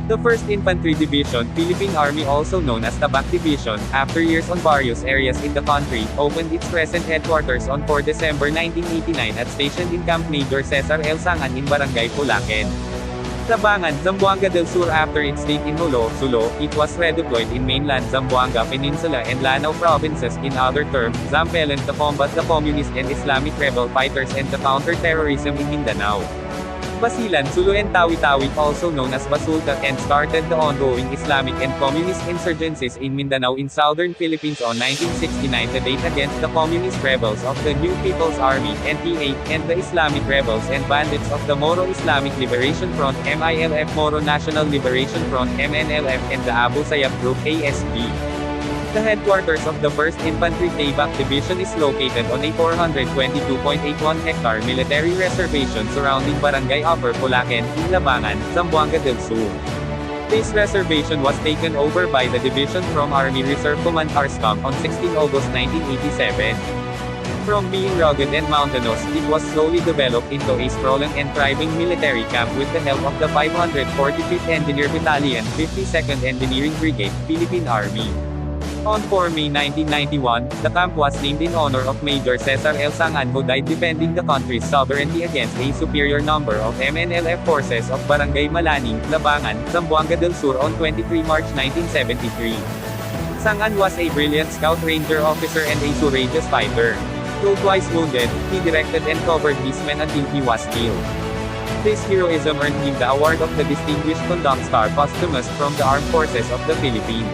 The 1st Infantry Division, Philippine Army, also known as Tabak Division, after years on various areas in the country, opened its present headquarters on 4 December 1989 at stationed in Camp Major Cesar L. Sangan in Barangay Pulaken, Labangan, Zamboanga del Sur. After its stint in Jolo, Sulo, it was redeployed in mainland Zamboanga Peninsula and Lanao provinces, in other terms, Zampelan, to combat the communist and Islamic rebel fighters and to counter terrorism in Mindanao. Basilan, Sulu and Tawi-Tawi, also known as Basulta, and started the ongoing Islamic and communist insurgencies in Mindanao in southern Philippines on 1969 to date against the communist rebels of the New People's Army, NPA, and the Islamic rebels and bandits of the Moro Islamic Liberation Front, MILF, Moro National Liberation Front, MNLF, and the Abu Sayyaf Group, ASG. The headquarters of the 1st Infantry Tabak Division is located on a 422.81-hectare military reservation surrounding Barangay Upper Pulaken, Labangan, Zamboanga del Sur. This reservation was taken over by the division from Army Reserve Command ARSCOM on 16 August 1987. From being rugged and mountainous, it was slowly developed into a sprawling and thriving military camp with the help of the 545th Engineer Battalion, 52nd Engineering Brigade, Philippine Army. On 4 May 1991, the camp was named in honor of Major Cesar L. Sangan, who died defending the country's sovereignty against a superior number of MNLF forces of Barangay Malaning, Labangan, Zamboanga del Sur on 23 March 1973. Sangan was a brilliant scout ranger officer and a courageous fighter. Though twice wounded, he directed and covered his men until he was killed. This heroism earned him the award of the Distinguished Conduct Star posthumous from the Armed Forces of the Philippines.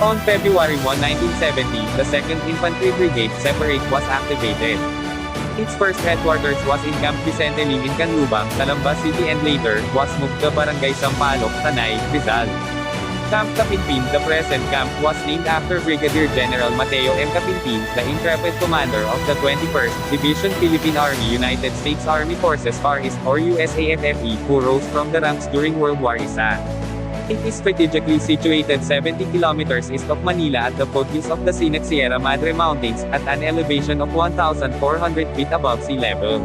On February 1, 1970, the 2nd Infantry Brigade Separate was activated. Its first headquarters was in Camp Vicente Lim in Canlubang, Calamba City, and later, was moved to Barangay Sampaloc, Tanay, Rizal. Camp Capinpin, the present camp, was named after Brigadier General Mateo M. Capinpin, the intrepid commander of the 21st Division Philippine Army, United States Army Forces Far East, or USAFFE, who rose from the ranks during World War I. It is strategically situated 70 kilometers east of Manila at the foothills of the scenic Sierra Madre Mountains, at an elevation of 1,400 feet above sea level.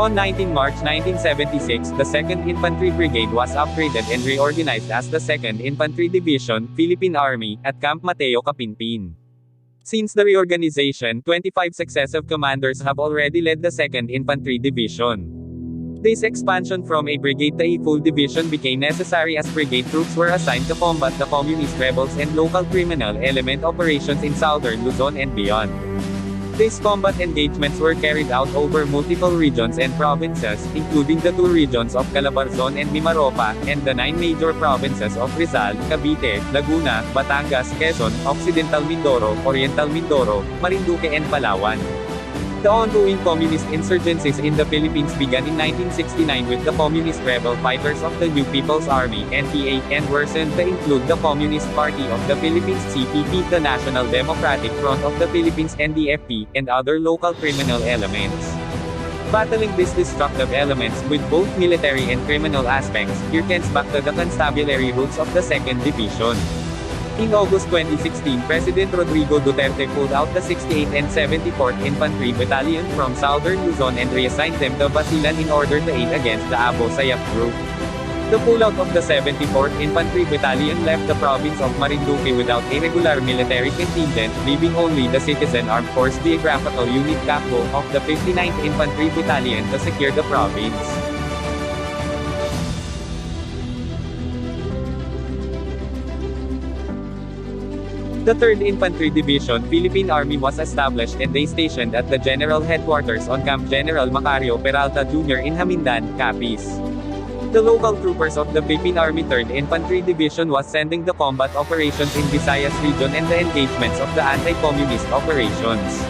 On 19 March 1976, the 2nd Infantry Brigade was upgraded and reorganized as the 2nd Infantry Division, Philippine Army, at Camp Mateo Capinpin. Since the reorganization, 25 successive commanders have already led the 2nd Infantry Division. This expansion from a brigade to a full division became necessary as brigade troops were assigned to combat the communist rebels and local criminal element operations in southern Luzon and beyond. These combat engagements were carried out over multiple regions and provinces, including the 2 regions of Calabarzon and Mimaropa, and the 9 major provinces of Rizal, Cavite, Laguna, Batangas, Quezon, Occidental Mindoro, Oriental Mindoro, Marinduque and Palawan. The ongoing communist insurgencies in the Philippines began in 1969 with the communist rebel fighters of the New People's Army, NPA, and worsened to include the Communist Party of the Philippines, CPP, the National Democratic Front of the Philippines, NDFP, and other local criminal elements. Battling these destructive elements, with both military and criminal aspects, harkens back to the constabulary roots of the 2nd Division. In August 2016, President Rodrigo Duterte pulled out the 68th and 74th Infantry Battalion from southern Luzon and reassigned them to Basilan in order to aid against the Abu Sayyaf Group. The pullout of the 74th Infantry Battalion left the province of Marinduque without a regular military contingent, leaving only the Citizen Armed Force Geographical Unit CAPGO of the 59th Infantry Battalion to secure the province. The 3rd Infantry Division, Philippine Army was established and they stationed at the General Headquarters on Camp General Macario Peralta Jr. in Hamindan, Capiz. The local troopers of the Philippine Army 3rd Infantry Division was sending the combat operations in Visayas region and the engagements of the anti-communist operations.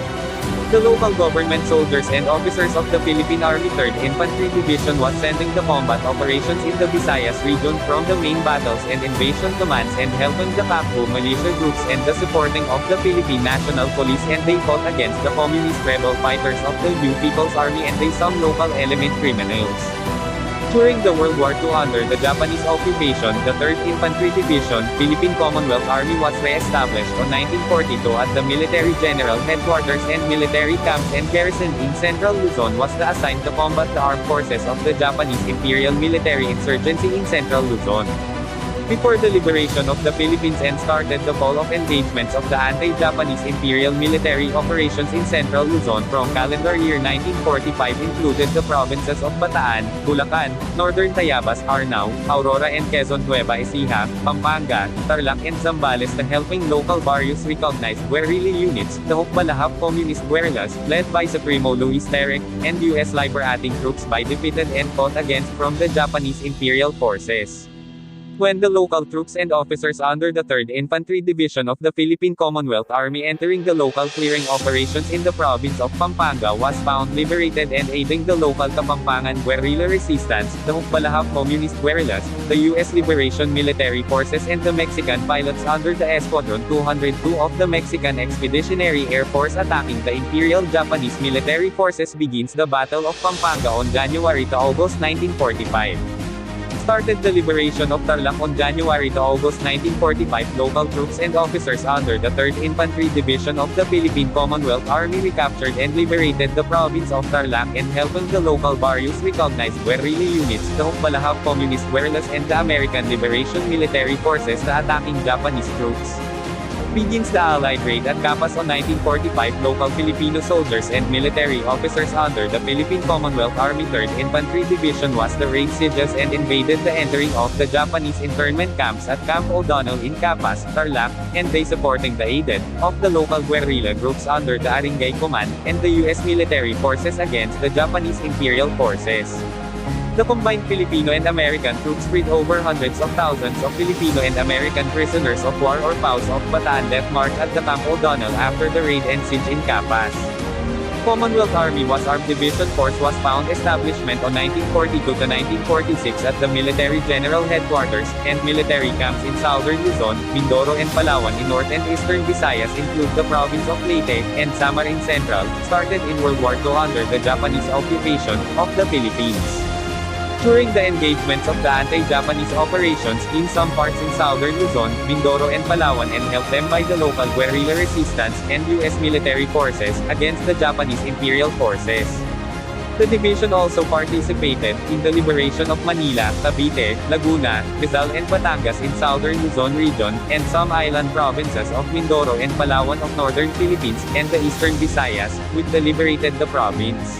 The local government soldiers and officers of the Philippine Army 3rd Infantry Division was sending the combat operations in the Visayas region from the main battles and invasion commands and helping the PACO militia groups and the supporting of the Philippine National Police, and they fought against the communist rebel fighters of the New People's Army and they some local element criminals. During the World War II under the Japanese occupation, the 3rd Infantry Division, Philippine Commonwealth Army was re-established on 1942 at the Military General Headquarters and military camps and garrison in Central Luzon was assigned to combat the armed forces of the Japanese Imperial Military Insurgency in Central Luzon. Before the liberation of the Philippines and started the fall of engagements of the anti-Japanese Imperial military operations in Central Luzon from calendar year 1945 included the provinces of Bataan, Bulacan, Northern Tayabas, Arnao, Aurora and Quezon Nueva Ecija, Pampanga, Tarlac and Zambales. The helping local barrios recognized guerrilla units, the Hukbalahap Communist guerrillas, led by Supremo Luis Terek, and U.S. liberating troops by defeated and fought against from the Japanese Imperial forces. When the local troops and officers under the 3rd Infantry Division of the Philippine Commonwealth Army entering the local clearing operations in the province of Pampanga was found liberated and aiding the local Kapampangan guerrilla resistance, the Hukbalahap Communist guerrillas, the U.S. Liberation Military Forces and the Mexican pilots under the Esquadron 202 of the Mexican Expeditionary Air Force attacking the Imperial Japanese military forces begins the Battle of Pampanga on January to August 1945. Started the liberation of Tarlac on January to August 1945. Local troops and officers under the 3rd Infantry Division of the Philippine Commonwealth Army recaptured and liberated the province of Tarlac and helping the local barrios recognize guerrilla units, the Hukbalahap Communist guerrillas and the American Liberation Military Forces the attacking Japanese troops. Begins the Allied raid at Capas on 1945. Local Filipino soldiers and military officers under the Philippine Commonwealth Army 3rd Infantry Division was the raid sieges and invaded the entering of the Japanese internment camps at Camp O'Donnell in Capas, Tarlac, and they supporting the aided of the local guerrilla groups under the Arangay Command and the U.S. military forces against the Japanese Imperial forces. The combined Filipino and American troops freed over hundreds of thousands of Filipino and American prisoners of war or POWs of Bataan left march at the Camp O'Donnell after the raid and siege in Capas. Commonwealth Army was Armed Division Force was found establishment on 1942 to 1946 at the Military General Headquarters and military camps in Southern Luzon, Mindoro and Palawan in North and Eastern Visayas include the province of Leyte and Samar in Central, started in World War II under the Japanese occupation of the Philippines. During the engagements of the anti-Japanese operations in some parts in Southern Luzon, Mindoro and Palawan and helped them by the local guerrilla resistance and U.S. military forces against the Japanese Imperial forces. The division also participated in the liberation of Manila, Cavite, Laguna, Rizal and Batangas in Southern Luzon region, and some island provinces of Mindoro and Palawan of Northern Philippines and the Eastern Visayas, which liberated the province.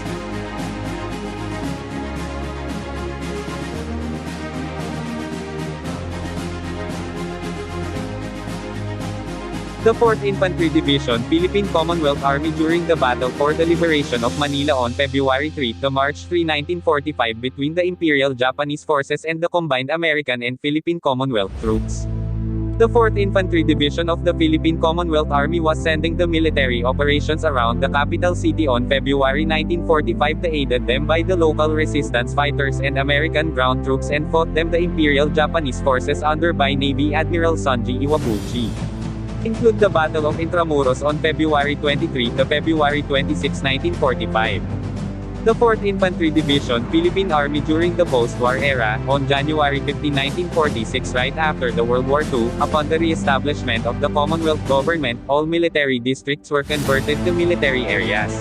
The 4th Infantry Division, Philippine Commonwealth Army during the battle for the liberation of Manila on February 3 to March 3, 1945 between the Imperial Japanese forces and the combined American and Philippine Commonwealth troops. The 4th Infantry Division of the Philippine Commonwealth Army was sending the military operations around the capital city on February 1945 to aided them by the local resistance fighters and American ground troops and fought them the Imperial Japanese forces under by Navy Admiral Sonji Iwabuchi. Include the Battle of Intramuros on February 23 to February 26, 1945. The 4th Infantry Division, Philippine Army during the post-war era, on January 15, 1946 right after the World War II, upon the re-establishment of the Commonwealth government, all military districts were converted to military areas.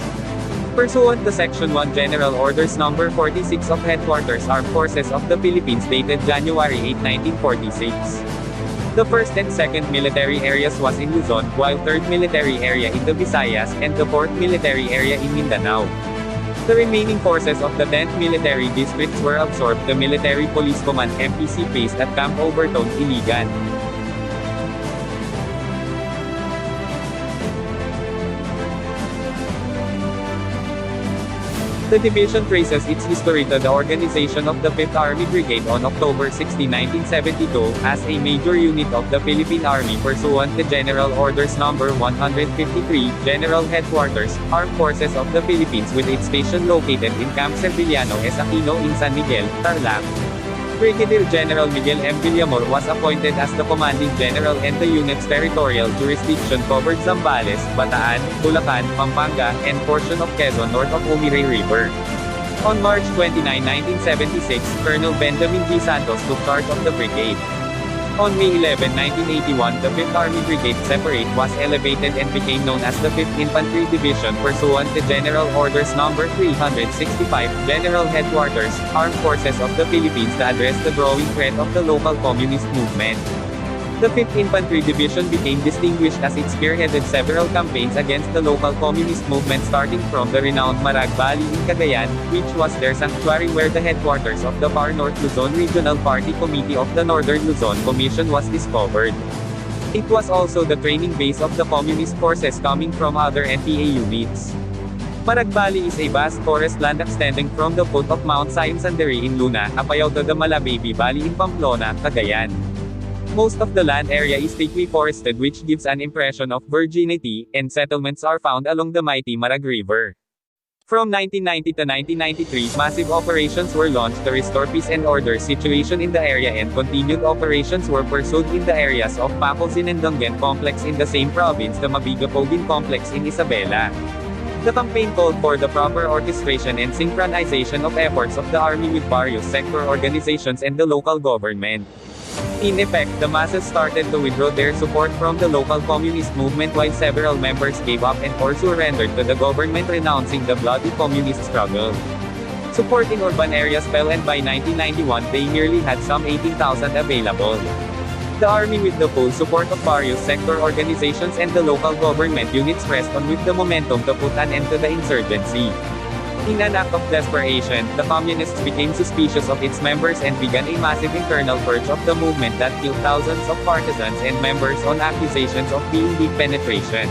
Pursuant to Section 1 General Orders No. 46 of Headquarters Armed Forces of the Philippines dated January 8, 1946. The 1st and 2nd military areas was in Luzon, while 3rd military area in the Visayas, and the 4th military area in Mindanao. The remaining forces of the 10th military districts were absorbed the Military Police Command MPC based at Camp Overton, Iligan. The division traces its history to the organization of the 5th Army Brigade on October 16, 1972, as a major unit of the Philippine Army pursuant to General Orders No. 153, General Headquarters, Armed Forces of the Philippines with its station located in Camp Sevillano S. Aquino in San Miguel, Tarlac. Brigadier General Miguel M. Villamor was appointed as the commanding general and the unit's territorial jurisdiction covered Zambales, Bataan, Bulacan, Pampanga, and portion of Quezon north of Umiray River. On March 29, 1976, Colonel Benjamin G. Santos took charge of the brigade. On May 11, 1981, the 5th Army Brigade Separate was elevated and became known as the 5th Infantry Division pursuant to General Orders No. 365, General Headquarters, Armed Forces of the Philippines to address the growing threat of the local communist movement. The 5th Infantry Division became distinguished as it spearheaded several campaigns against the local communist movement starting from the renowned Marag Valley in Cagayan, which was their sanctuary where the headquarters of the Far North Luzon Regional Party Committee of the Northern Luzon Commission was discovered. It was also the training base of the communist forces coming from other NPA units. Marag Valley is a vast forest land extending from the foot of Mount Sion Sandiri in Luna, Apayao to the Malababy Valley in Pamplona, Cagayan. Most of the land area is thickly forested which gives an impression of virginity, and settlements are found along the mighty Marag River. From 1990 to 1993, massive operations were launched to restore peace and order situation in the area and continued operations were pursued in the areas of Pacolsin and Dungan Complex in the same province, the Mabigapogin Complex in Isabela. The campaign called for the proper orchestration and synchronization of efforts of the army with various sector organizations and the local government. In effect, the masses started to withdraw their support from the local communist movement while several members gave up and or surrendered to the government renouncing the bloody communist struggle. Support in urban areas fell and by 1991 they nearly had some 18,000 available. The army with the full support of various sector organizations and the local government units pressed on with the momentum to put an end to the insurgency. In an act of desperation, the communists became suspicious of its members and began a massive internal purge of the movement that killed thousands of partisans and members on accusations of being deep penetration.